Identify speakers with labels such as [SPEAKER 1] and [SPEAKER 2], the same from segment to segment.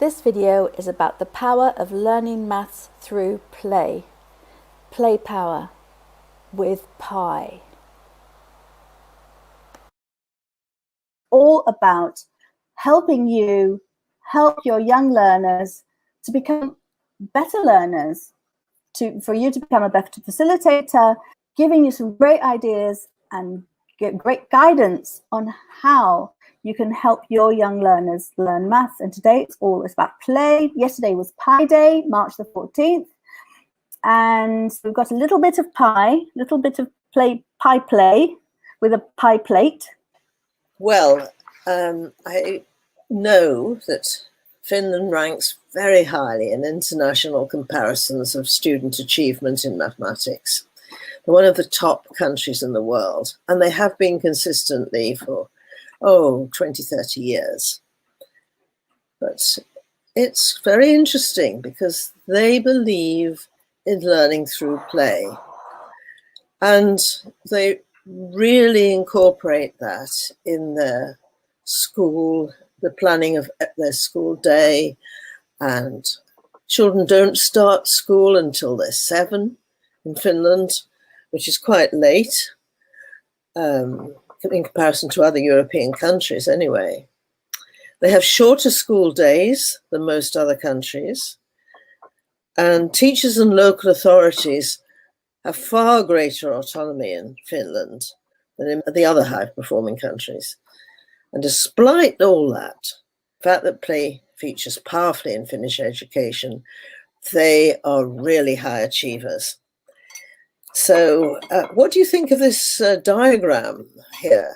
[SPEAKER 1] This video is about the power of learning maths through play. Play power with Pi.
[SPEAKER 2] All about helping you help your young learners to become better learners, for you to become a better facilitator, giving you some great ideas and get great guidance on how you can help your young learners learn maths. And today it's about play. Yesterday was Pi Day, March the 14th. And we've got a little bit of pie, little bit of pie play with a pie plate.
[SPEAKER 3] Well, I know that Finland ranks very highly in international comparisons of student achievement in mathematics. They're one of the top countries in the world, and they have been consistently for, 20, 30 years. But it's very interesting because they believe in learning through play, and they really incorporate that in their school, the planning of their school day. And children don't start school until they're 7 in Finland, which is quite late in comparison to other European countries anyway. They have shorter school days than most other countries, and teachers and local authorities have far greater autonomy in Finland than in the other high-performing countries. And despite all that, the fact that play features powerfully in Finnish education, they are really high achievers. So what do you think of this diagram here,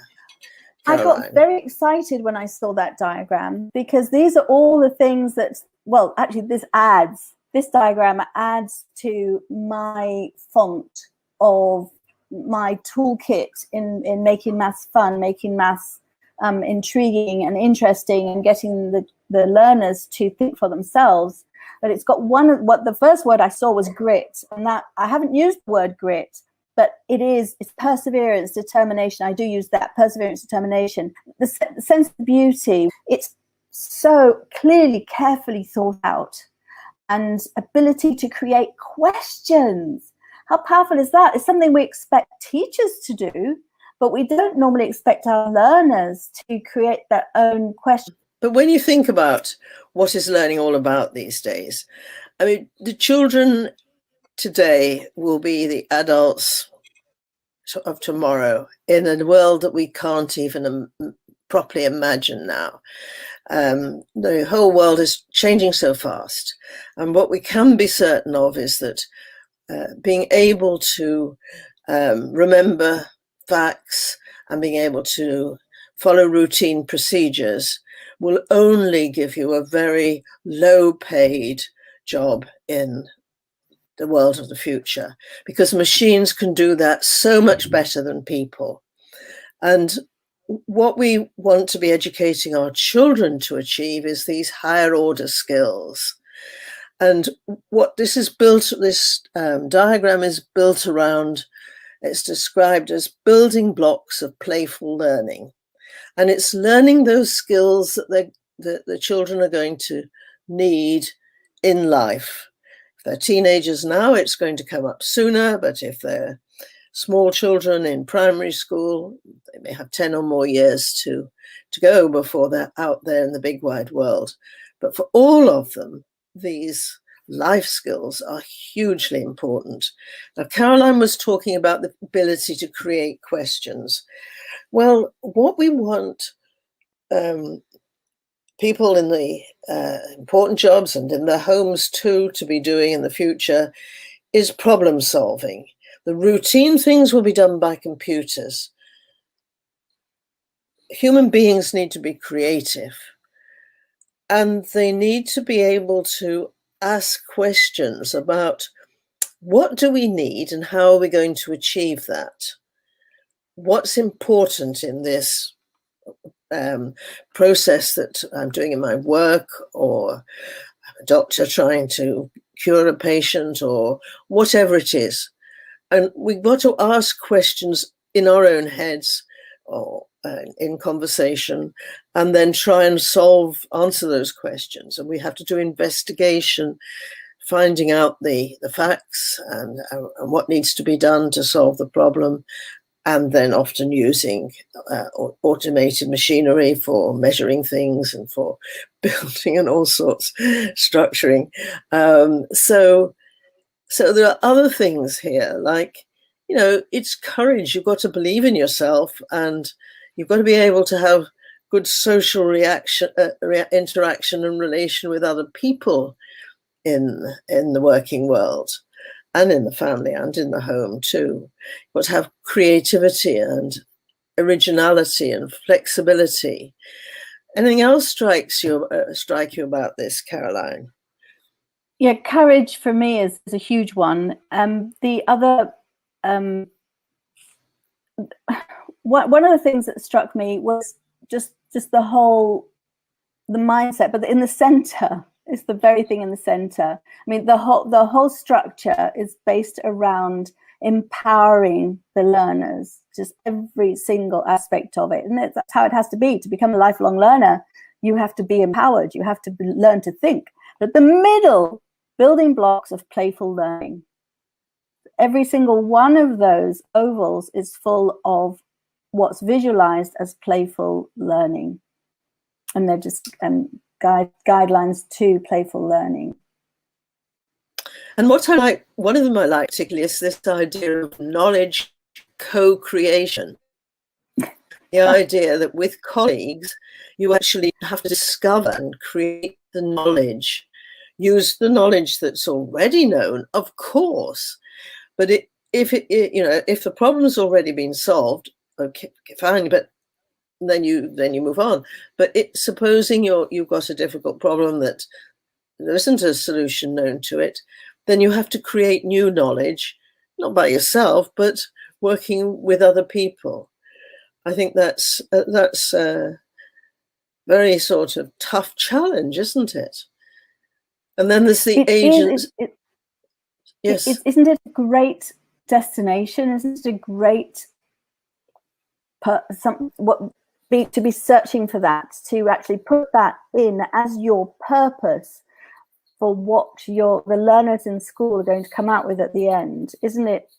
[SPEAKER 3] Caroline?
[SPEAKER 2] I got very excited when I saw that diagram, because these are all the things that, well, actually this diagram adds to my font of my toolkit in making maths fun, making maths intriguing and interesting, and getting the learners to think for themselves. But it's got the first word I saw was grit, and that I haven't used the word grit, but it's perseverance, determination. I do use that, perseverance, determination. The sense of beauty, it's so clearly, carefully thought out, and ability to create questions. How powerful is that? It's something we expect teachers to do, but we don't normally expect our learners to create their own questions.
[SPEAKER 3] But when you think about what is learning all about these days, I mean, the children today will be the adults of tomorrow in a world that we can't even properly imagine now. The whole world is changing so fast. And what we can be certain of is that being able to remember facts and being able to follow routine procedures will only give you a very low-paid job in the world of the future, because machines can do that so much better than people. And what we want to be educating our children to achieve is these higher order skills. And what this is built, this diagram is built around, it's described as building blocks of playful learning. And it's learning those skills that the children are going to need in life. If they're teenagers now, it's going to come up sooner, but if they're small children in primary school, they may have 10 or more years to go before they're out there in the big wide world. But for all of them, these life skills are hugely important. Now, Caroline was talking about the ability to create questions. Well, what we want people in the important jobs and in their homes too to be doing in the future is problem solving. The routine things will be done by computers. Human beings need to be creative, and they need to be able to ask questions about what do we need and how are we going to achieve that? What's important in this process that I'm doing in my work, or I'm a doctor trying to cure a patient, or whatever it is. And we've got to ask questions in our own heads or in conversation, and then try and answer those questions. And we have to do investigation, finding out the facts and what needs to be done to solve the problem, and then often using automated machinery for measuring things and for building and all sorts, structuring. So there are other things here, like, it's courage. You've got to believe in yourself, and you've got to be able to have good social interaction and relation with other people in the working world, and in the family, and in the home too. You've got to have creativity and originality and flexibility. Anything else strike you about this, Caroline?
[SPEAKER 2] Yeah, courage for me is a huge one. The other, one of the things that struck me was just the mindset, but in the center. It's the very thing in the center. I mean, the whole structure is based around empowering the learners, just every single aspect of it. And that's how it has to be. To become a lifelong learner, you have to be empowered. You have to learn to think. But the middle building blocks of playful learning, every single one of those ovals is full of what's visualized as playful learning. And they're just guidelines to playful learning.
[SPEAKER 3] And one of them I like particularly is this idea of knowledge co-creation. The idea that with colleagues, you actually have to discover and create the knowledge, use the knowledge that's already known, of course. But if the problem's already been solved, okay, fine, but then you move on. But supposing you've got a difficult problem that there isn't a solution known to it, then you have to create new knowledge, not by yourself, but working with other people. I think that's a very sort of tough challenge, isn't it? And then there's the agents. Yes.
[SPEAKER 2] Isn't it a great destination? Isn't it a great to be searching for that, to actually put that in as your purpose for what the learners in school are going to come out with at the end? Isn't it?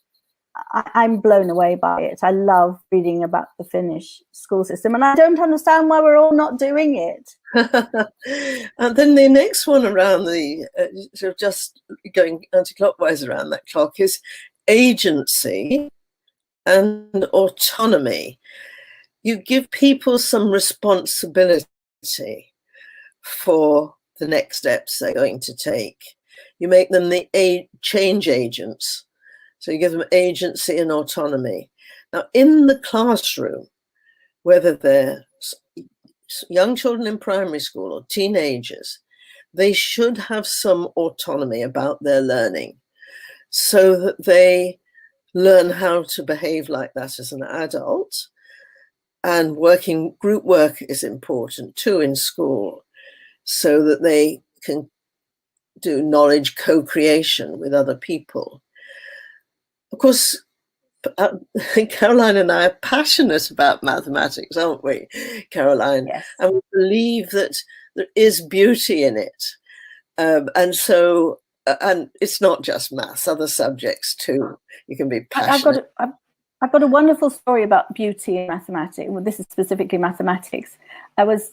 [SPEAKER 2] I'm blown away by it. I love reading about the Finnish school system, and I don't understand why we're all not doing it.
[SPEAKER 3] And then the next one around the sort of just going anti-clockwise around that clock is agency and autonomy. You give people some responsibility for the next steps they're going to take. You make them the change agents. So you give them agency and autonomy. Now, in the classroom, whether they're young children in primary school or teenagers, they should have some autonomy about their learning so that they learn how to behave like that as an adult. And group work is important too in school, so that they can do knowledge co-creation with other people. Of course, Caroline and I are passionate about mathematics, aren't we, Caroline?
[SPEAKER 2] Yes.
[SPEAKER 3] And we believe that there is beauty in it. And it's not just maths, other subjects too. You can be passionate.
[SPEAKER 2] I've got a wonderful story about beauty in mathematics. Well, this is specifically mathematics. I was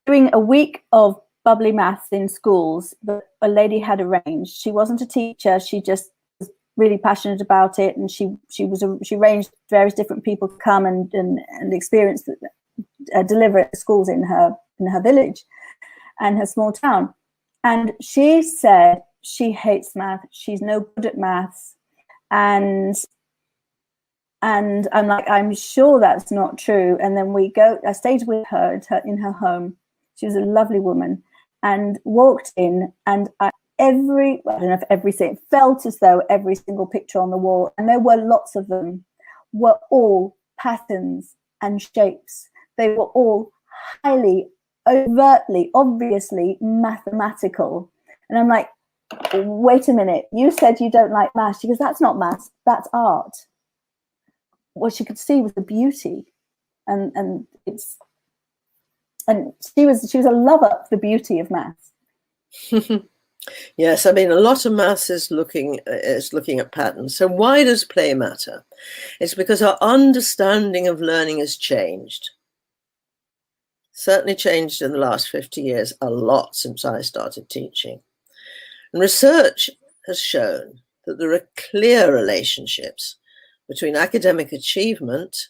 [SPEAKER 2] doing a week of bubbly maths in schools that a lady had arranged. She wasn't a teacher. She just was really passionate about it, and she arranged various different people to come and experience deliver at the schools in her village and her small town. And she said she hates math. She's no good at maths, and I'm like, I'm sure that's not true. And then I stayed with her in her home. She was a lovely woman, and walked in, and I don't know if it felt as though every single picture on the wall, and there were lots of them, were all patterns and shapes. They were all highly, overtly, obviously mathematical. And I'm like, wait a minute, you said you don't like maths. She goes, that's not maths, that's art. What she could see was the beauty and it's, and she was a lover of the beauty of maths.
[SPEAKER 3] Yes, I mean, a lot of maths is looking at patterns. So why does play matter? It's because our understanding of learning has changed. Certainly changed in the last 50 years, a lot since I started teaching. And research has shown that there are clear relationships between academic achievement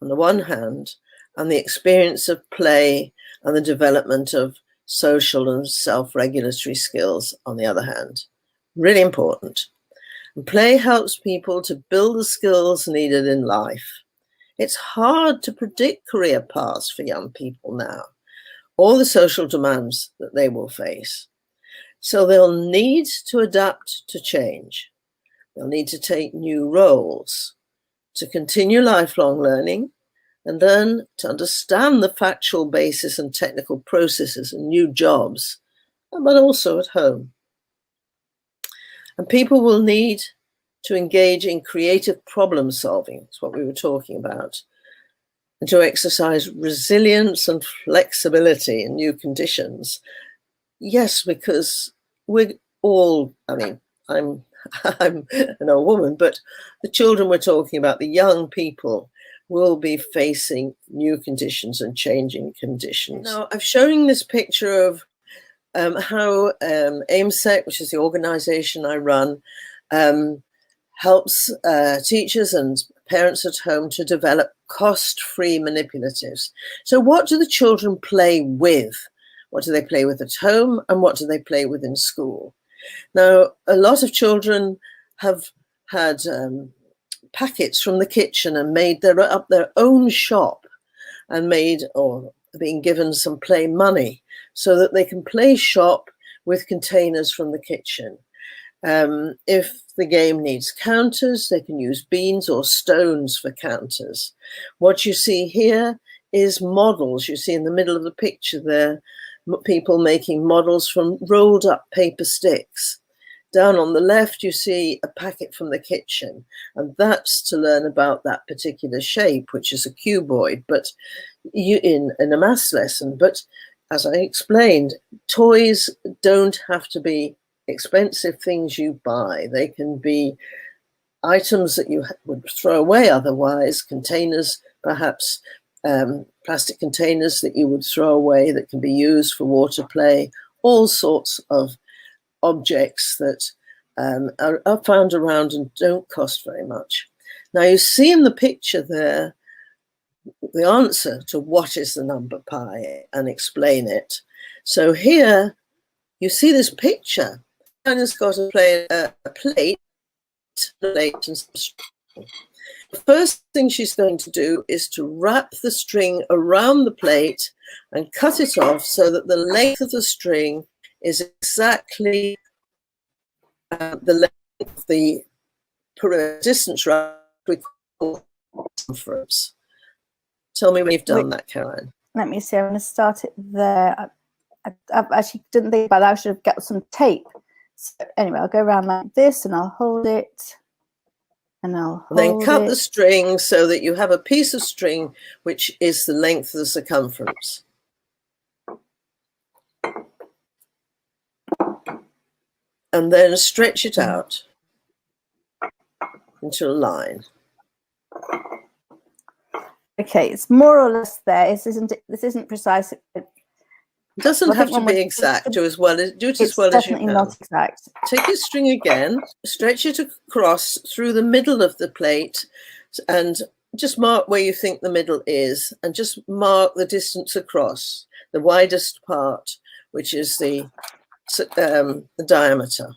[SPEAKER 3] on the one hand and the experience of play and the development of social and self-regulatory skills on the other hand. Really important. And play helps people to build the skills needed in life. It's hard to predict career paths for young people now, or the social demands that they will face. So they'll need to adapt to change. They'll need to take new roles, to continue lifelong learning, and learn to understand the factual basis and technical processes and new jobs, but also at home. And people will need to engage in creative problem solving, that's what we were talking about, and to exercise resilience and flexibility in new conditions. Yes, because we're all, I mean, I'm an old woman, but the children we're talking about, the young people, will be facing new conditions and changing conditions. Now, I'm showing this picture of how AIMSEC, which is the organization I run, helps teachers and parents at home to develop cost-free manipulatives. So what do the children play with? What do they play with at home, and what do they play with in school? Now, a lot of children have had packets from the kitchen and made up their own shop and made or being given some play money so that they can play shop with containers from the kitchen. If the game needs counters, they can use beans or stones for counters. What you see here is models. You see in the middle of the picture there, people making models from rolled up paper sticks. Down on the left, you see a packet from the kitchen, and that's to learn about that particular shape, which is a cuboid, but in a maths lesson. But as I explained, toys don't have to be expensive things you buy. They can be items that you would throw away otherwise, containers, perhaps plastic containers that you would throw away that can be used for water play, all sorts of objects that are found around and don't cost very much. Now you see in the picture there the answer to what is the number pi and explain it. So here you see this picture. Anna's got a plate, and some string. The first thing she's going to do is to wrap the string around the plate and cut it off so that the length of the string is exactly the length of the distance we call circumference. Tell me when you've done that, Caroline.
[SPEAKER 2] Let me see. I'm going to start it there. I actually didn't think about that. I should have got some tape. So anyway, I'll go around like this, and I'll hold it, and I'll hold
[SPEAKER 3] then cut
[SPEAKER 2] it.
[SPEAKER 3] the string so that you have a piece of string which is the length of the circumference. And then stretch it out into a line. Okay,
[SPEAKER 2] it's more or less there. This isn't precise.
[SPEAKER 3] It doesn't have to be exact. Do as well as you can. It's
[SPEAKER 2] definitely not exact.
[SPEAKER 3] Take your string again, stretch it across through the middle of the plate, and just mark where you think the middle is, and just mark the distance across, the widest part, which is the diameter,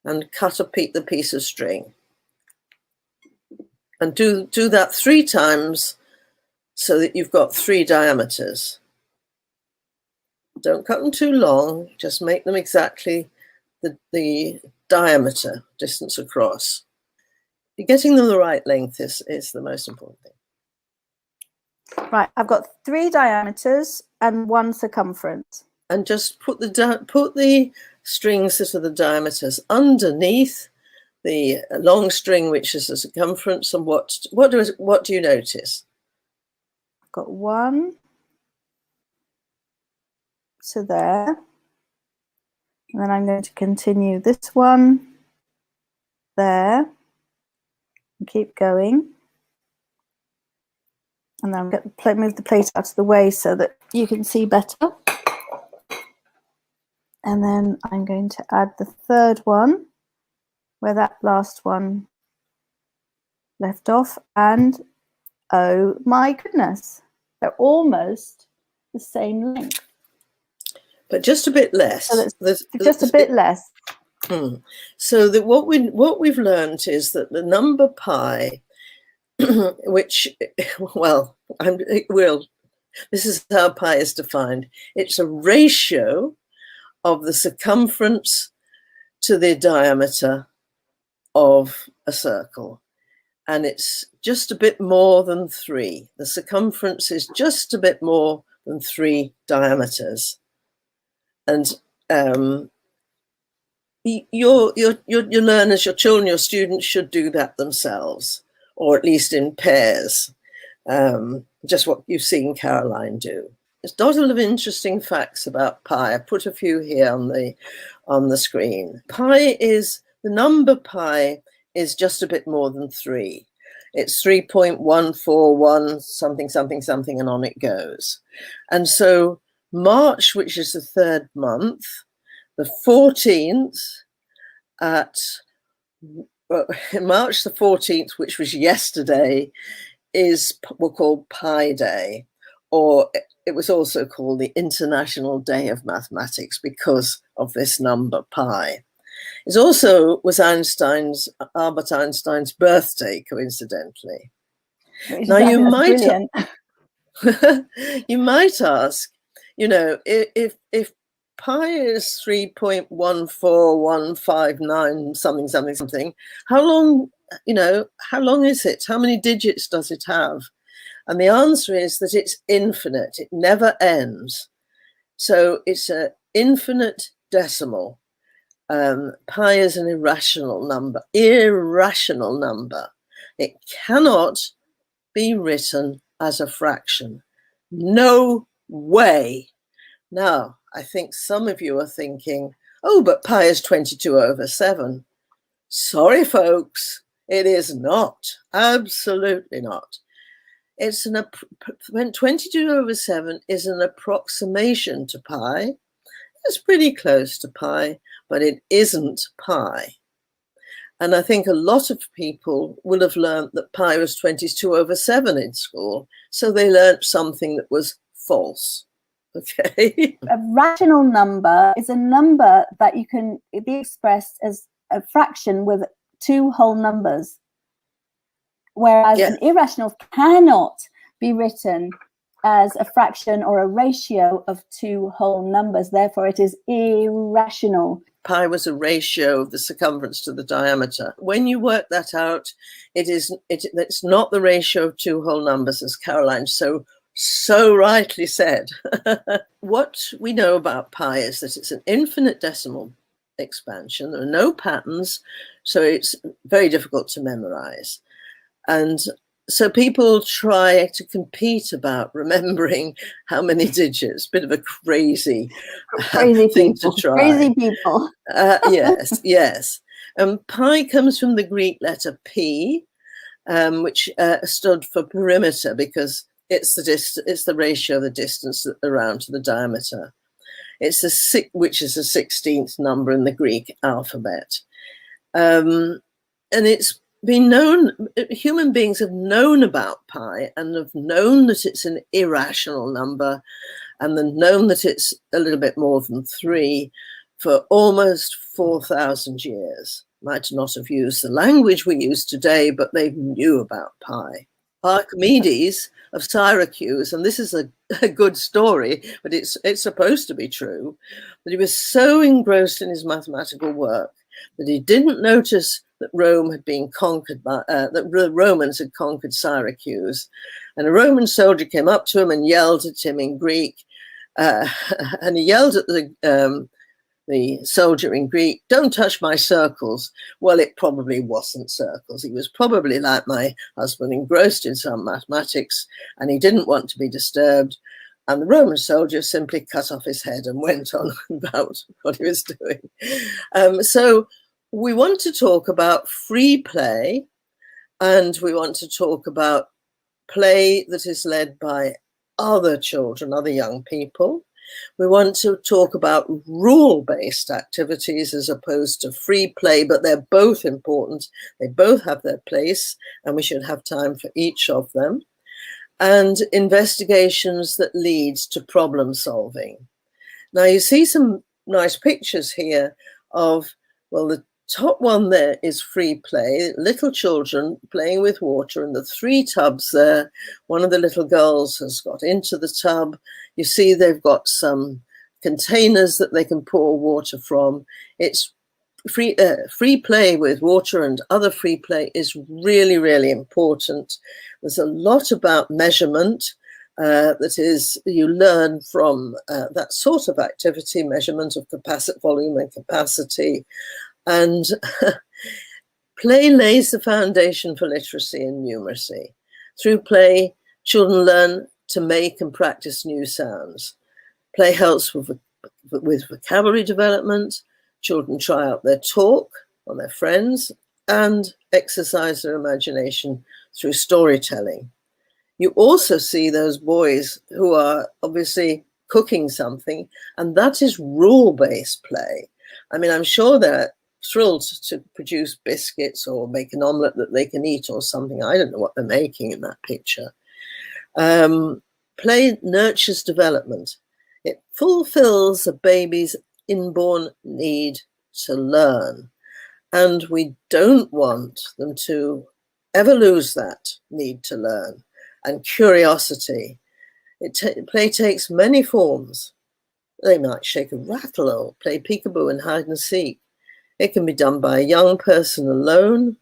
[SPEAKER 3] and cut the piece of string. And do that 3 times so that you've got 3 diameters. Don't cut them too long, just make them exactly the diameter, distance across. You're getting them the right length is the most important thing.
[SPEAKER 2] Right, I've got 3 diameters and 1 circumference.
[SPEAKER 3] And just put the strings that are the diameters underneath the long string, which is the circumference, and what do you notice?
[SPEAKER 2] I've got 1 to there, and then I'm going to continue this one there and keep going. And then I'm going to move the plate out of the way so that you can see better. And then I'm going to add the third one where that last one left off. And oh my goodness, they're almost the same length.
[SPEAKER 3] But just a bit less.
[SPEAKER 2] So just a bit less.
[SPEAKER 3] So that what we've learned is that the number pi, which, well, this is how pi is defined. It's a ratio of the circumference to the diameter of a circle. And it's just a bit more than 3. The circumference is just a bit more than 3 diameters. And your learners, your children, your students should do that themselves, or at least in pairs, just what you've seen Caroline do. There's a lot of interesting facts about pi. I put a few here on the screen. The number pi is just a bit more than 3. It's 3.141 something, something, something, and on it goes. And so March, which is the 3rd month, the 14th March the 14th, which was yesterday, we'll call Pi Day, or it was also called the International Day of Mathematics because of this number pi. It also was Albert Einstein's birthday, coincidentally. Now you might you might ask, if pi is 3.14159 something something something, how long is it? How many digits does it have? And the answer is that it's infinite. It never ends. So it's an infinite decimal. Pi is an irrational number. Irrational number. It cannot be written as a fraction. No way. Now, I think some of you are thinking, oh, but pi is 22/7. Sorry, folks, it is not. Absolutely not. It's 22/7 is an approximation to pi. It's pretty close to pi, but it isn't pi. And I think a lot of people will have learned that pi was 22/7 in school, so they learnt something that was false. Okay.
[SPEAKER 2] A rational number is a number that you can be expressed as a fraction with 2 whole numbers, whereas an irrational cannot be written as a fraction or a ratio of 2 whole numbers. Therefore, it is irrational.
[SPEAKER 3] Pi was a ratio of the circumference to the diameter. When you work that out, it's not the ratio of 2 whole numbers, as Caroline so rightly said. What we know about pi is that it's an infinite decimal expansion. There are no patterns, so it's very difficult to memorize. And so people try to compete about remembering how many digits. Bit of a crazy thing to try.
[SPEAKER 2] Crazy people.
[SPEAKER 3] Yes. Pi comes from the Greek letter P, which stood for perimeter, because it's the ratio of the distance around to the diameter. It's which is the 16th number in the Greek alphabet, and it's been known. Human beings have known about pi and have known that it's an irrational number, and then known that it's a little bit more than 3 for almost 4,000 years. Might not have used the language we use today, but they knew about pi. Archimedes of Syracuse, and this is a good story, but it's supposed to be true, that he was so engrossed in his mathematical work that he didn't notice that Rome had been conquered that the Romans had conquered Syracuse, and a Roman soldier came up to him and yelled at him in Greek, and he yelled at the the soldier in Greek, don't touch my circles. Well, it probably wasn't circles. He was probably like my husband, engrossed in some mathematics, and he didn't want to be disturbed. And the Roman soldier simply cut off his head and went on about what he was doing. So we want to talk about free play, and we want to talk about play that is led by other children, other young people. We want to talk about rule-based activities as opposed to free play, but they're both important. They both have their place, and we should have time for each of them. And investigations that leads to problem solving. Now you see some nice pictures here of, well, the top one there is free play, little children playing with water in the 3 tubs there. One of the little girls has got into the tub. You see they've got some containers that they can pour water from. It's free play with water, and other free play is really, really important. There's a lot about measurement. That is, you learn from that sort of activity, measurement of capacity, volume and capacity. And play lays the foundation for literacy and numeracy. Through play, children learn to make and practice new sounds. Play helps with vocabulary development. Children try out their talk on their friends and exercise their imagination through storytelling. You also see those boys who are obviously cooking something, and that is rule-based play. I mean, I'm sure they're thrilled to produce biscuits or make an omelette that they can eat or something. I don't know what they're making in that picture. Play nurtures development. It fulfills a baby's inborn need to learn, and we don't want them to ever lose that need to learn and curiosity. Play takes many forms. They might shake a rattle or play peekaboo and hide and seek. It can be done by a young person alone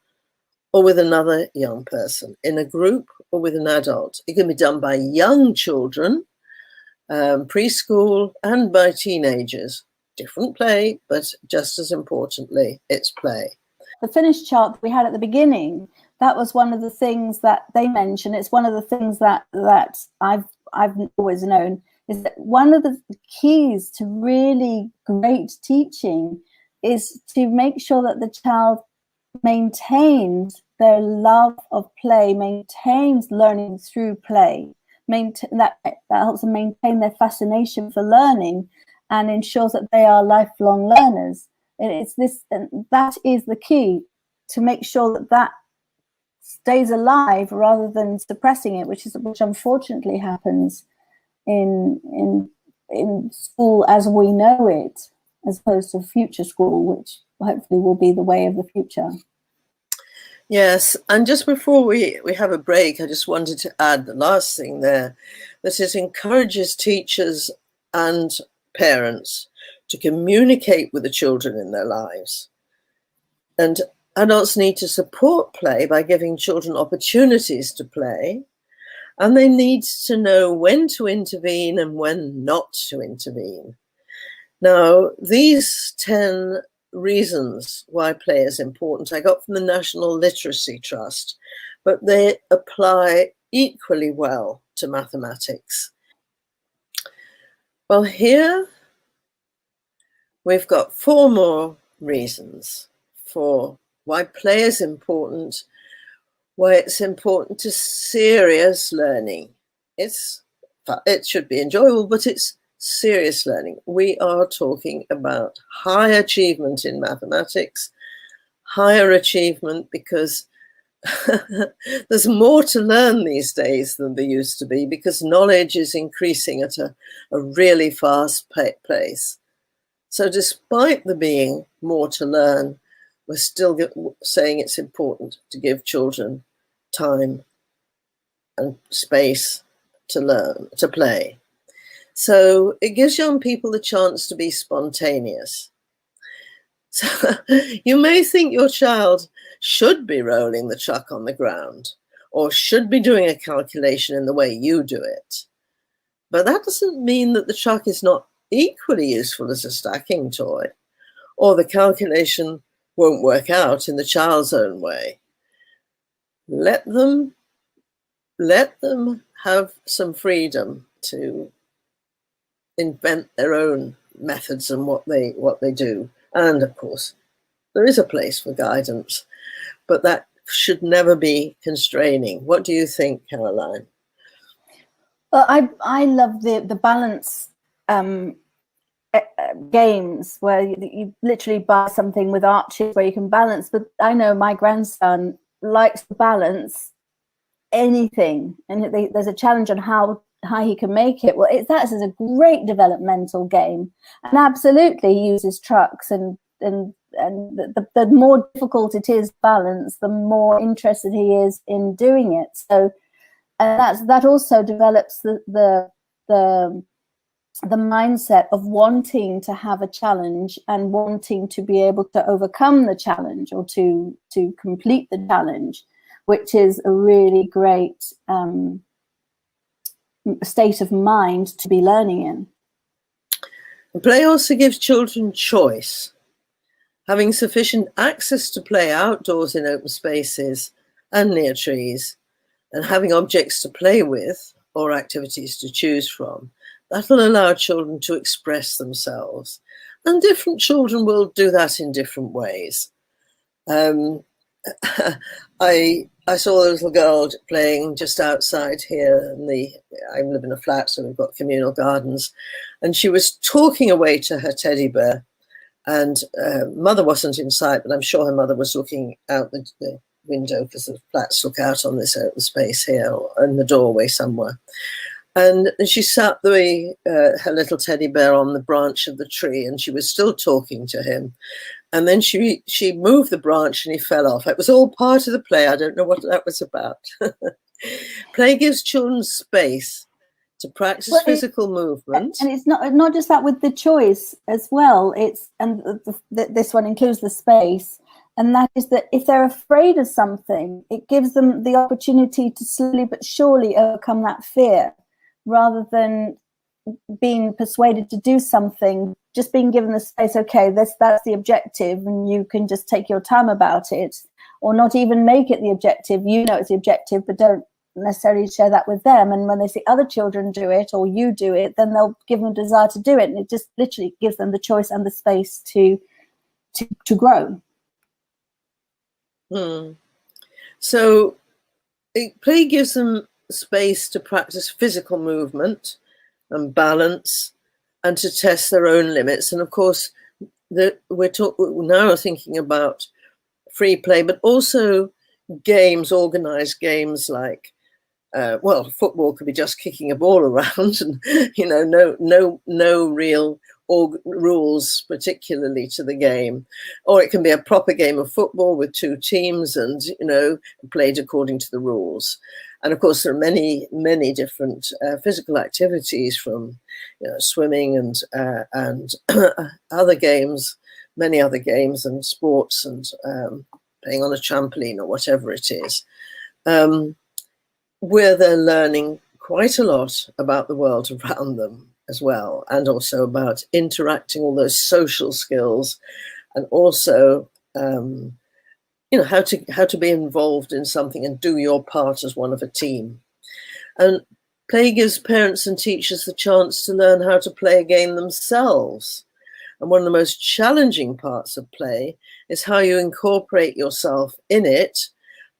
[SPEAKER 3] or with another young person, in a group or with an adult. It can be done by young children, preschool, and by teenagers. Different play, but just as importantly, it's play.
[SPEAKER 2] The finished chart that we had at the beginning, that was one of the things that they mentioned. It's one of the things that I've always known, is that one of the keys to really great teaching is to make sure that the child maintains their love of play, maintains learning through play, that helps them maintain their fascination for learning, and ensures that they are lifelong learners. It's this, and that is the key, to make sure that that stays alive rather than suppressing it, which unfortunately happens in school as we know it, as opposed to future school, which hopefully will be the way of the future.
[SPEAKER 3] Yes, and just before we have a break, I just wanted to add the last thing there, that it encourages teachers and parents to communicate with the children in their lives. And adults need to support play by giving children opportunities to play, and they need to know when to intervene and when not to intervene. Now, these 10 reasons why play is important I got from the National Literacy Trust, but they apply equally well to mathematics. Well, here we've got 4 more reasons for why play is important, why it's important to serious learning. It should be enjoyable, but it's serious learning. We are talking about high achievement in mathematics, higher achievement because there's more to learn these days than there used to be, because knowledge is increasing at a really fast pace. So despite there being more to learn, we're still saying it's important to give children time and space to learn, to play. So it gives young people the chance to be spontaneous. So you may think your child should be rolling the truck on the ground or should be doing a calculation in the way you do it. But that doesn't mean that the truck is not equally useful as a stacking toy, or the calculation won't work out in the child's own way. Let them have some freedom to invent their own methods and what they do. And of course, there is a place for guidance, but that should never be constraining. What do you think, Caroline?
[SPEAKER 2] Well, I love the balance games where you literally buy something with arches where you can balance. But I know my grandson likes to balance anything, and there's a challenge on how he can make it. Well, that is a great developmental game, and absolutely uses trucks and the more difficult it is to balance, the more interested he is in doing it. So, and that also develops the mindset of wanting to have a challenge and wanting to be able to overcome the challenge or to complete the challenge, which is a really great state of mind to be learning in.
[SPEAKER 3] And play also gives children choice. Having sufficient access to play outdoors in open spaces and near trees, and having objects to play with or activities to choose from, that'll allow children to express themselves. And different children will do that in different ways. I saw a little girl playing just outside here. I live in a flat, so we've got communal gardens. And she was talking away to her teddy bear. And mother wasn't in sight, but I'm sure her mother was looking out the window, because the flats look out on this open space here, or in the doorway somewhere. And she sat her little teddy bear on the branch of the tree, and she was still talking to him. And then she moved the branch and he fell off. It was all part of the play. I don't know what that was about. Play gives children space to practice physical movement.
[SPEAKER 2] And it's not just that with the choice as well. This one includes the space. And that is that if they're afraid of something, it gives them the opportunity to slowly but surely overcome that fear, rather than being persuaded to do something, just being given the space, okay, that's the objective, and you can just take your time about it, or not even make it the objective. You know it's the objective, but don't necessarily share that with them. And when they see other children do it, or you do it, then they'll give them a desire to do it, and it just literally gives them the choice and the space to grow.
[SPEAKER 3] So play gives them space to practice physical movement and balance, and to test their own limits. And of course, we're now thinking about free play, but also games, organized games like, football could be just kicking a ball around, and no real rules particularly to the game. Or it can be a proper game of football with two teams and played according to the rules. And of course there are many different physical activities, from swimming and other games, many other games and sports, and playing on a trampoline or whatever it is, where they're learning quite a lot about the world around them as well, and also about interacting, all those social skills, and also how to be involved in something and do your part as one of a team. And play gives parents and teachers the chance to learn how to play a game themselves. And one of the most challenging parts of play is how you incorporate yourself in it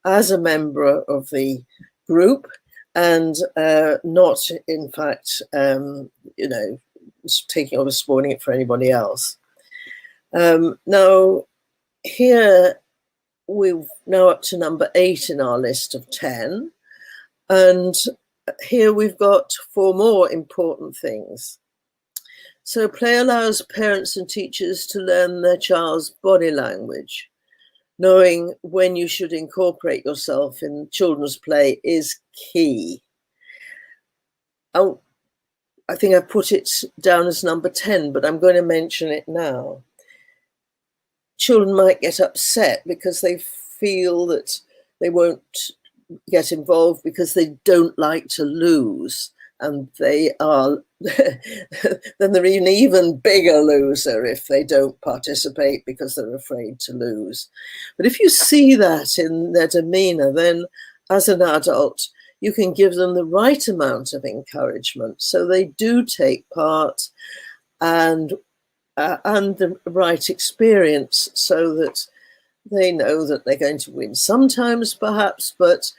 [SPEAKER 3] as a member of the group, and not, in fact, taking or spoiling it for anybody else. Now, here we're now up to number 8 in our list of 10. And here we've got 4 more important things. So play allows parents and teachers to learn their child's body language. Knowing when you should incorporate yourself in children's play is key. I think I put it down as number 10, but I'm going to mention it now. Children might get upset because they feel that they won't get involved because they don't like to lose. and they are then they're an even bigger loser if they don't participate because they're afraid to lose. But if you see that in their demeanor, then as an adult, you can give them the right amount of encouragement so they do take part, and the right experience so that they know that they're going to win sometimes, perhaps, but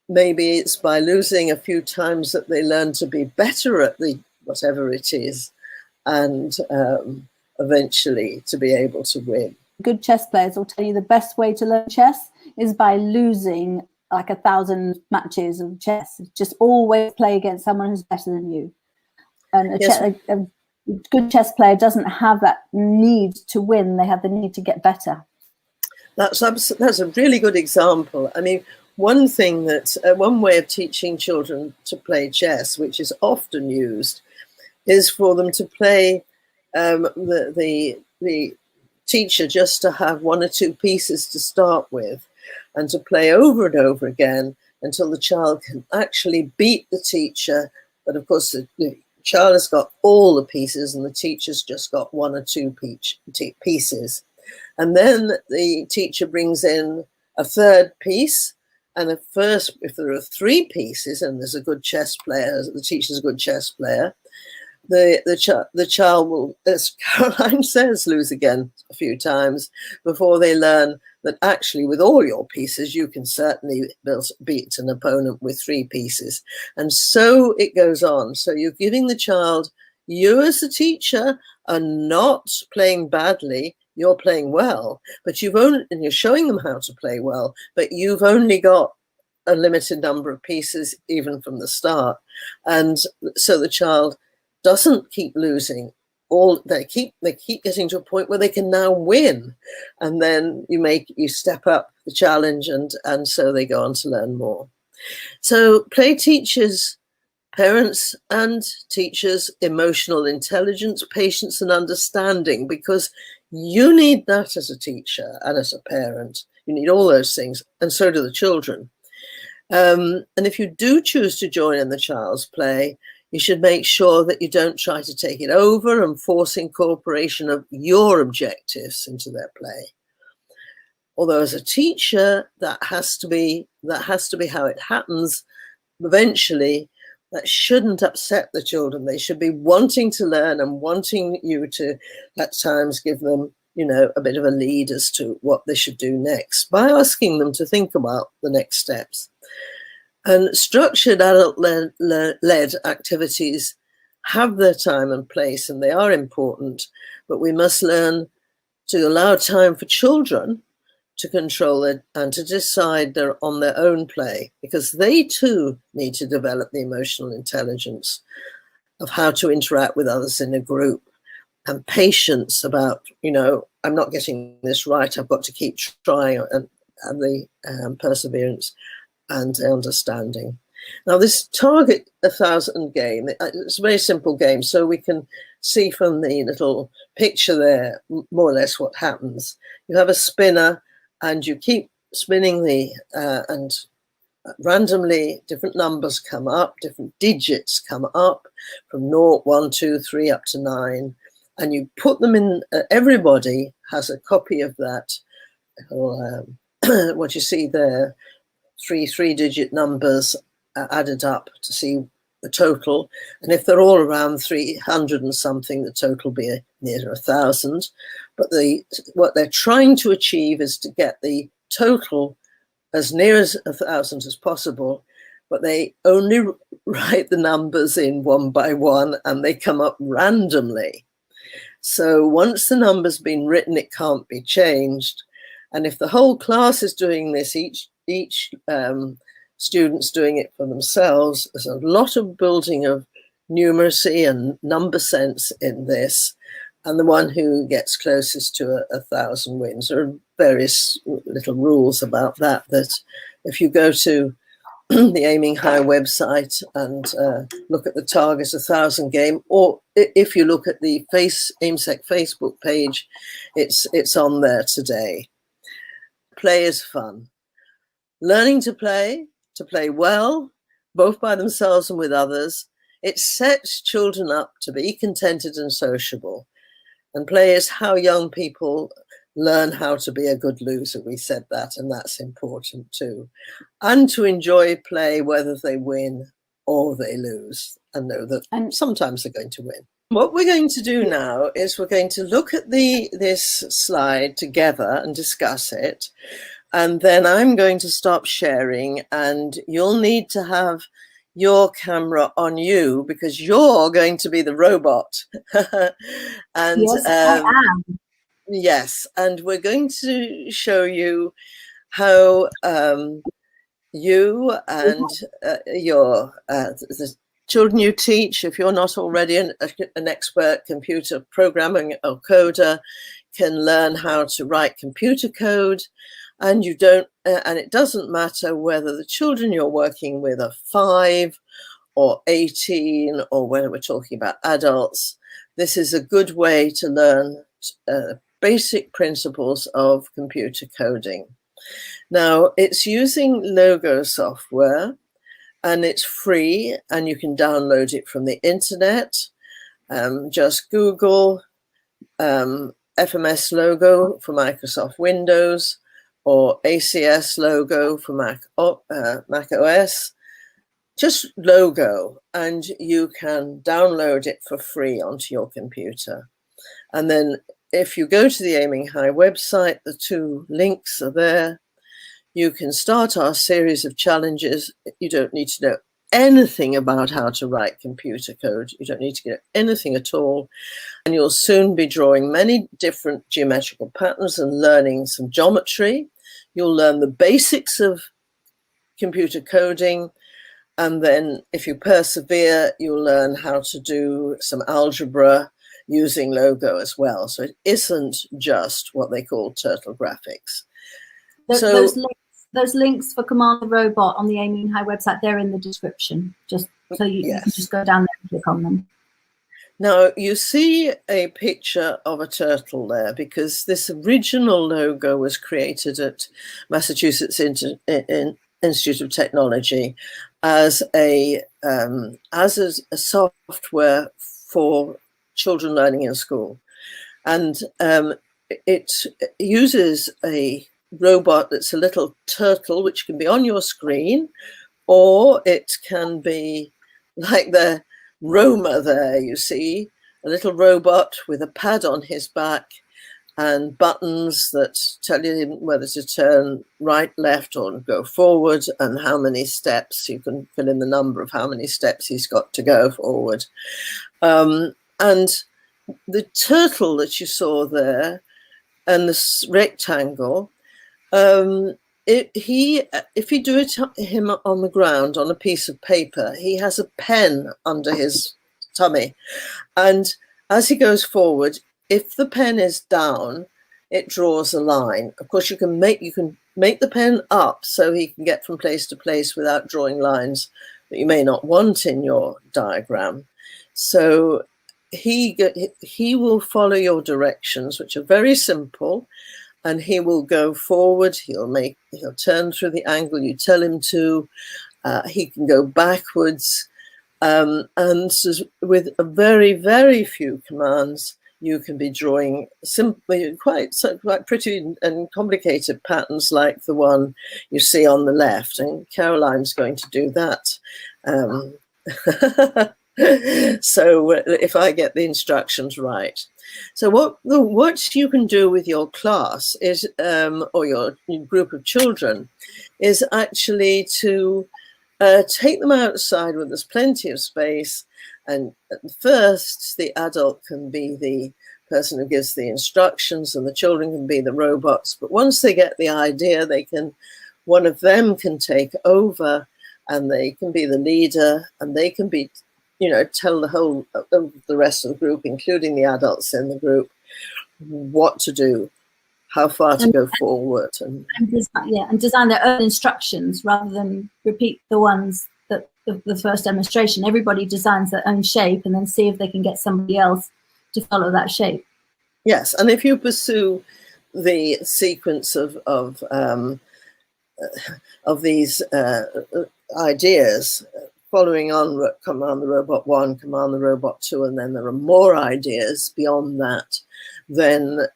[SPEAKER 3] maybe it's by losing a few times that they learn to be better at the whatever it is, and eventually to be able to win.
[SPEAKER 2] Good chess players will tell you the best way to learn chess is by losing like 1,000 matches of chess. Just always play against someone who's better than you. And a good chess player doesn't have that need to win. They have the need to get better.
[SPEAKER 3] That's a really good example. I mean, one thing that one way of teaching children to play chess, which is often used, is for them to play the teacher just to have one or two pieces to start with, and to play over and over again until the child can actually beat the teacher. But of course, the child has got all the pieces and the teacher's just got one or two pieces. And then the teacher brings in a third piece. And if there are three pieces and there's a good chess player, the teacher's a good chess player, the child will, as Caroline says, lose again a few times before they learn that actually with all your pieces, you can certainly beat an opponent with three pieces. And so it goes on. So you're giving the child, you as the teacher are not playing badly, you're playing well, but and you're showing them how to play well, but you've only got a limited number of pieces even from the start. And so the child doesn't keep losing. They keep getting to a point where they can now win, and then you step up the challenge, and so they go on to learn more. So play teaches parents and teachers emotional intelligence, patience, and understanding, because you need that as a teacher and as a parent. You need all those things, and so do the children. And if you do choose to join in the child's play, you should make sure that you don't try to take it over and force incorporation of your objectives into their play. Although as a teacher, that has to be how it happens. Eventually, that shouldn't upset the children. They should be wanting to learn and wanting you to, at times, give them, a bit of a lead as to what they should do next by asking them to think about the next steps. And structured adult-led activities have their time and place, and they are important, but we must learn to allow time for children to control it and to decide on their own play, because they too need to develop the emotional intelligence of how to interact with others in a group, and patience about, I'm not getting this right, I've got to keep trying, and the perseverance and understanding. Now, this target 1,000 game, it's a very simple game, so we can see from the little picture there more or less what happens. You have a spinner, and you keep spinning and randomly different numbers come up, different digits come up from 0, 1, 2, 3 up to 9, and you put them in. Everybody has a copy of that, or what you see there. Three-digit numbers added up to see the total, and if they're all around 300 and something, the total will be near 1,000. But what they're trying to achieve is to get the total as near as 1,000 as possible, but they only write the numbers in one by one, and they come up randomly. So once the number's been written, it can't be changed. And if the whole class is doing this, each student's doing it for themselves, there's a lot of building of numeracy and number sense in this. And the one who gets closest to 1,000 wins. There are various little rules about that if you go to the Aiming High website and look at the Target 1,000 game, or if you look at the AIMSEC Facebook page, it's on there today. Play is fun. Learning to play well, both by themselves and with others, It sets children up to be contented and sociable. And play is how young people learn how to be a good loser. We said that, and that's important too. And to enjoy play, whether they win or they lose, and know that sometimes they're going to win. What we're going to do now is we're going to look at this slide together and discuss it. And then I'm going to stop sharing, and you'll need to have your camera on you because you're going to be the robot. And
[SPEAKER 2] yes, I am.
[SPEAKER 3] Yes, and we're going to show you how you and the children you teach, if you're not already an expert computer programming or coder, can learn how to write computer code. And you don't, and it doesn't matter whether the children you're working with are 5 or 18, or whether we're talking about adults. This is a good way to learn basic principles of computer coding. Now, it's using Logo software, and it's free, and you can download it from the internet. Just Google FMS Logo for Microsoft Windows, or ACS Logo for Mac OS. Just Logo, and you can download it for free onto your computer. And then if you go to the Aiming High website, the 2 links are there. You can start our series of challenges. You don't need to know anything about how to write computer code. You don't need to get anything at all. And you'll soon be drawing many different geometrical patterns and learning some geometry. You'll learn the basics of computer coding. And then if you persevere, you'll learn how to do some algebra using Logo as well. So it isn't just what they call turtle graphics.
[SPEAKER 2] Those links for Command the Robot on the Aiming High website, they're in the description, just so you can just go down there and click on them.
[SPEAKER 3] Now, you see a picture of a turtle there because this original logo was created at Massachusetts Institute of Technology as a software for children learning in school. And it uses a robot that's a little turtle, which can be on your screen, or it can be like the Roma there, you see, a little robot with a pad on his back and buttons that tell you whether to turn right, left, or go forward, and how many steps. You can fill in the number of how many steps he's got to go forward. And the turtle that you saw there and this rectangle, if you do him on the ground on a piece of paper, he has a pen under his tummy, and as he goes forward, if the pen is down, it draws a line. Of course, you can make the pen up so he can get from place to place without drawing lines that you may not want in your diagram. So he will follow your directions, which are very simple. And he will go forward, he'll turn through the angle you tell him to, he can go backwards, and with a very, very few commands, you can be drawing simply quite pretty and complicated patterns like the one you see on the left, and Caroline's going to do that. So if I get the instructions right. So what you can do with your class is, or your group of children, is actually to take them outside where there's plenty of space. And at first, the adult can be the person who gives the instructions, and the children can be the robots. But once they get the idea, one of them can take over, and they can be the leader, and they can be, tell the rest of the group, including the adults in the group, what to do, how far to go forward, and
[SPEAKER 2] design their own instructions rather than repeat the ones that the first demonstration. Everybody designs their own shape and then see if they can get somebody else to follow that shape.
[SPEAKER 3] Yes, and if you pursue the sequence of these ideas, following on Command the Robot 1, Command the Robot 2, and then there are more ideas beyond that, then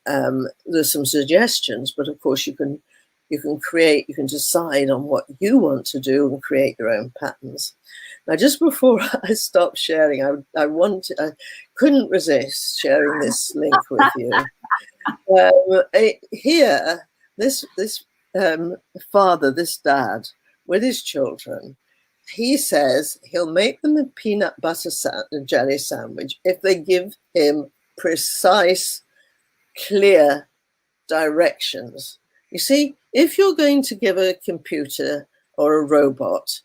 [SPEAKER 3] there's some suggestions. But of course, you can decide on what you want to do and create your own patterns. Now, just before I stop sharing, I couldn't resist sharing this link with you. Here, this father, this dad, with his children, he says he'll make them a peanut butter jelly sandwich if they give him precise, clear directions. You see, if you're going to give a computer or a robot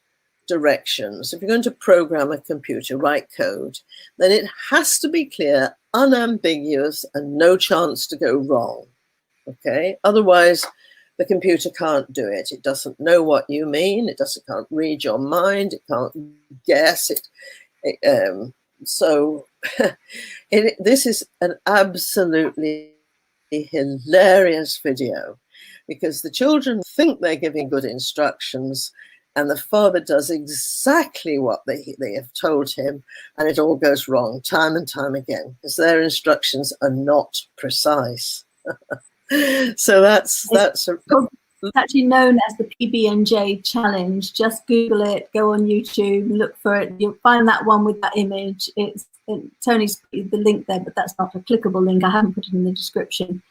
[SPEAKER 3] directions, if you're going to program a computer, write code, then it has to be clear, unambiguous, and no chance to go wrong. Okay? Otherwise, the computer can't do it. It doesn't know what you mean. It can't read your mind. It can't guess it. So this is an absolutely hilarious video, because the children think they're giving good instructions, and the father does exactly what they have told him, and it all goes wrong time and time again, because their instructions are not precise. So that's
[SPEAKER 2] actually known as the PB&J challenge. Just Google it, go on YouTube, look for it. You'll find that one with that image. Tony's put the link there, but that's not a clickable link. I haven't put it in the description.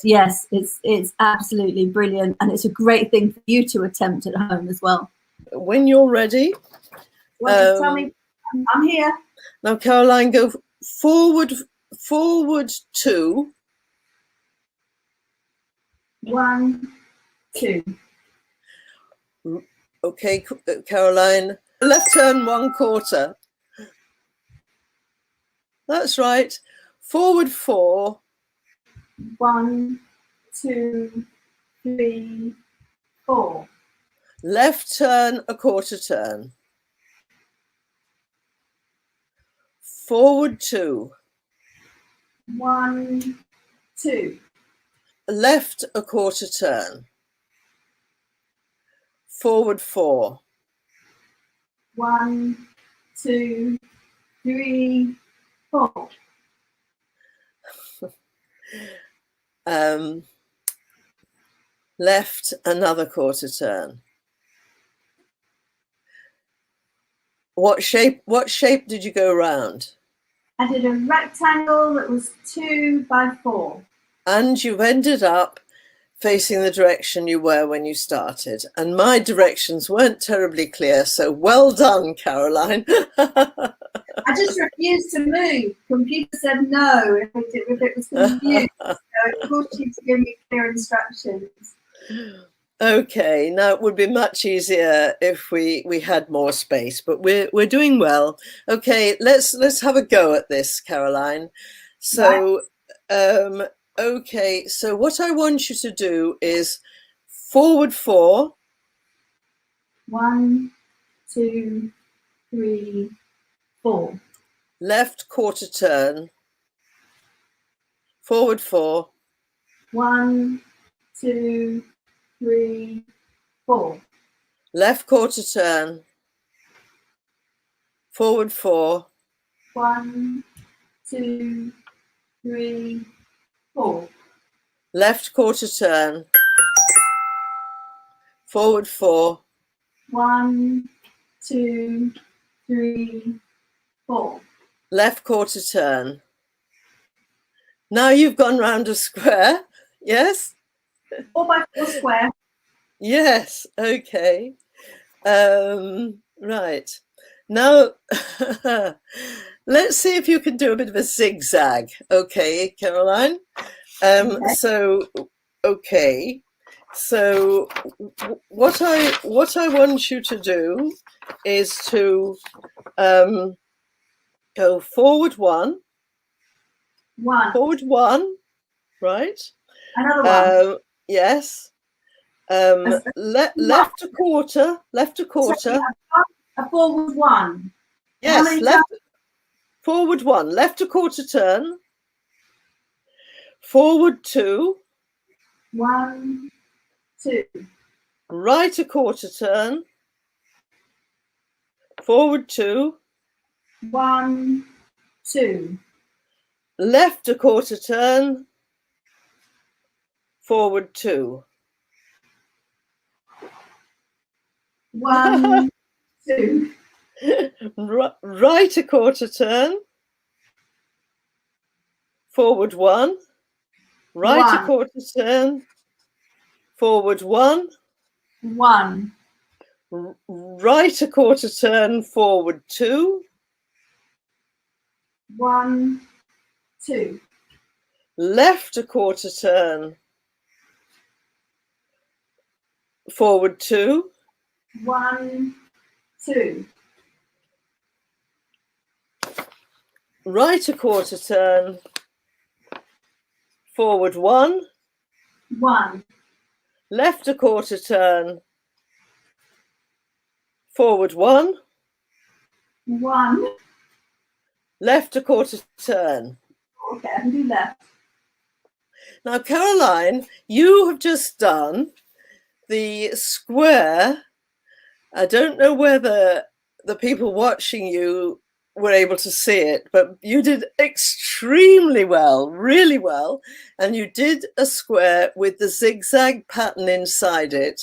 [SPEAKER 2] Yes, it's absolutely brilliant, and it's a great thing for you to attempt at home as well.
[SPEAKER 3] When you're ready,
[SPEAKER 2] Tell me, I'm here.
[SPEAKER 3] Now, Caroline, go forward 2.
[SPEAKER 2] 1, 2.
[SPEAKER 3] Okay, Caroline, left turn 1/4. That's right. Forward 4.
[SPEAKER 2] 1, 2, 3, 4.
[SPEAKER 3] Left turn 1/4 turn. Forward 2.
[SPEAKER 2] 1, 2.
[SPEAKER 3] Left 1/4 turn. Forward 4.
[SPEAKER 2] 1, 2, 3, 4.
[SPEAKER 3] Left another 1/4 turn. What shape did you go around?
[SPEAKER 2] I did a rectangle that was 2 by 4.
[SPEAKER 3] And you've ended up facing the direction you were when you started. And my directions weren't terribly clear, so well done, Caroline.
[SPEAKER 2] I just refused to move. Computer said no if it was confused. So it forced you to give me clear instructions.
[SPEAKER 3] Okay, now it would be much easier if we had more space, but we're doing well. Okay, let's have a go at this, Caroline. So okay, so what I want you to do is forward 4.
[SPEAKER 2] 1, 2, 3, 4.
[SPEAKER 3] Left 1/4 turn. Forward 4.
[SPEAKER 2] 1, 2, 3, 4.
[SPEAKER 3] Left 1/4 turn. Forward 4.
[SPEAKER 2] 1, 2, 3, 4.
[SPEAKER 3] Left 1/4 turn. Forward 4.
[SPEAKER 2] 1, 2, 3, 4.
[SPEAKER 3] Left 1/4 turn. Now you've gone round a square. Yes?
[SPEAKER 2] 4 by 4 square.
[SPEAKER 3] Yes. Okay. Right. Now, let's see if you can do a bit of a zigzag. Okay, Caroline.
[SPEAKER 2] Okay.
[SPEAKER 3] So what I want you to do is to go forward 1.
[SPEAKER 2] 1.
[SPEAKER 3] Forward 1, right?
[SPEAKER 2] Another one.
[SPEAKER 3] Yes. Left 1/4. Left 1/4.
[SPEAKER 2] So a forward 1.
[SPEAKER 3] Yes. Left. Forward 1. Left 1/4 turn. Forward 2.
[SPEAKER 2] 1, 2.
[SPEAKER 3] Right 1/4 turn. Forward 2.
[SPEAKER 2] 1, 2.
[SPEAKER 3] Left a quarter turn. Forward 2.
[SPEAKER 2] 1, 2.
[SPEAKER 3] Right a quarter turn. Forward 1. Right a
[SPEAKER 2] 1,
[SPEAKER 3] quarter turn. Forward 1.
[SPEAKER 2] 1.
[SPEAKER 3] Right a quarter turn. Forward 2.
[SPEAKER 2] 1, 2.
[SPEAKER 3] Left a quarter turn. Forward 2.
[SPEAKER 2] 1, 2.
[SPEAKER 3] Right a quarter turn. Forward 1.
[SPEAKER 2] 1.
[SPEAKER 3] Left a quarter turn. Forward 1.
[SPEAKER 2] 1.
[SPEAKER 3] Left a quarter turn.
[SPEAKER 2] Okay, I can do left.
[SPEAKER 3] Now, Caroline, you have just done the square. I don't know whether the people watching you were able to see it, but you did extremely well, really well. And you did a square with the zigzag pattern inside it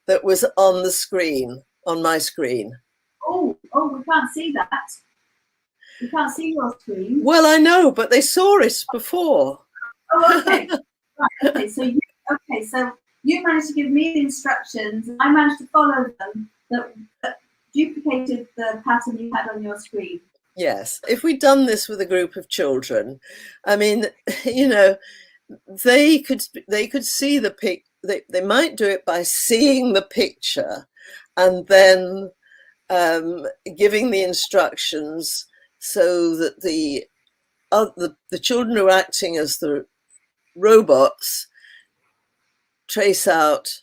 [SPEAKER 3] that was on the screen, on my screen.
[SPEAKER 2] Oh, we can't see that. We can't see your screen.
[SPEAKER 3] Well, I know, but they saw it before.
[SPEAKER 2] Oh, okay. Right, okay, so you managed to give me the instructions, and I managed to follow them that duplicated the pattern you had on your screen.
[SPEAKER 3] Yes, if we'd done this with a group of children, I mean, you know, they could see the pic. They might do it by seeing the picture, and then giving the instructions so that the children who are acting as the robots trace out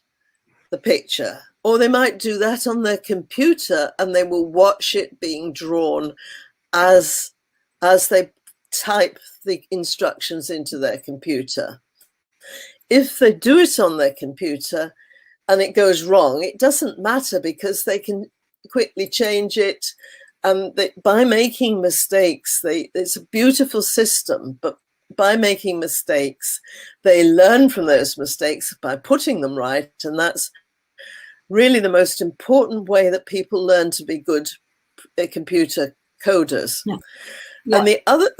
[SPEAKER 3] the picture. Or they might do that on their computer, and they will watch it being drawn as they type the instructions into their computer. If they do it on their computer and it goes wrong, it doesn't matter, because they can quickly change it. By making mistakes, it's a beautiful system, but by making mistakes, they learn from those mistakes by putting them right. And that's really the most important way that people learn to be good computer coders. Yeah. Yeah. And the other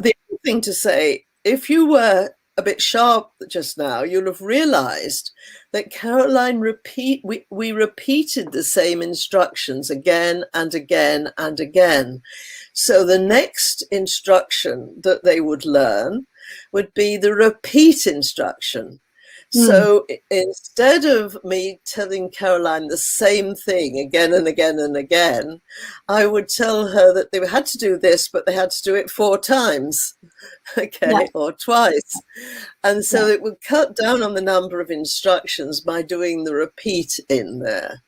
[SPEAKER 3] thing to say, if you were a bit sharp just now, you'll have realized that Caroline we repeated the same instructions again and again and again. So the next instruction that they would learn would be the repeat instruction. So instead of me telling Caroline the same thing again and again and again, I would tell her that they had to do this, but they had to do it 4 times, okay, yeah. Or twice. And so it would cut down on the number of instructions by doing the repeat in there.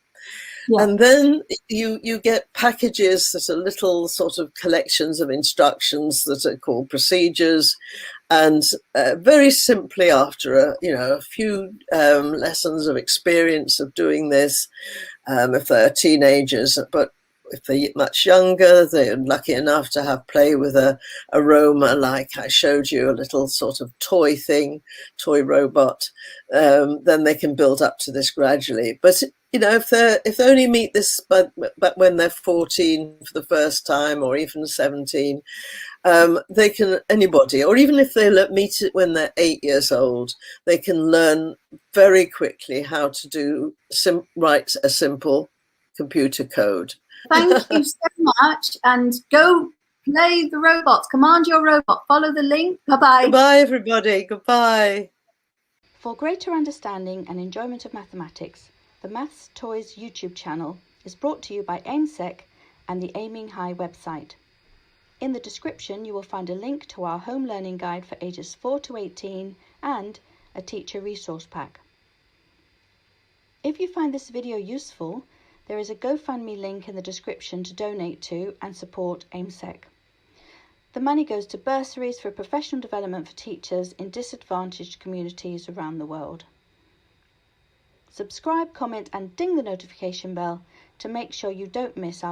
[SPEAKER 3] Yeah. And then you get packages that are little sort of collections of instructions that are called procedures. And very simply, after a few lessons of experience of doing this, if they're teenagers, but if they're much younger, they're lucky enough to have play with a aroma, like I showed you, a little sort of toy toy robot, then they can build up to this gradually. But if they only meet this but when they're 14 for the first time, or even 17, they can, anybody, or even if they meet it when they're 8 years old, they can learn very quickly how to write a simple computer code.
[SPEAKER 2] Thank you so much, and go play the robots. Command your robot. Follow the link. Bye-bye.
[SPEAKER 3] Goodbye, everybody. Goodbye.
[SPEAKER 1] For greater understanding and enjoyment of mathematics, the Maths Toys YouTube channel is brought to you by AIMSEC and the Aiming High website. In the description, you will find a link to our home learning guide for ages 4 to 18 and a teacher resource pack. If you find this video useful, there is a GoFundMe link in the description to donate to and support AIMSEC. The money goes to bursaries for professional development for teachers in disadvantaged communities around the world. Subscribe, comment and ding the notification bell to make sure you don't miss our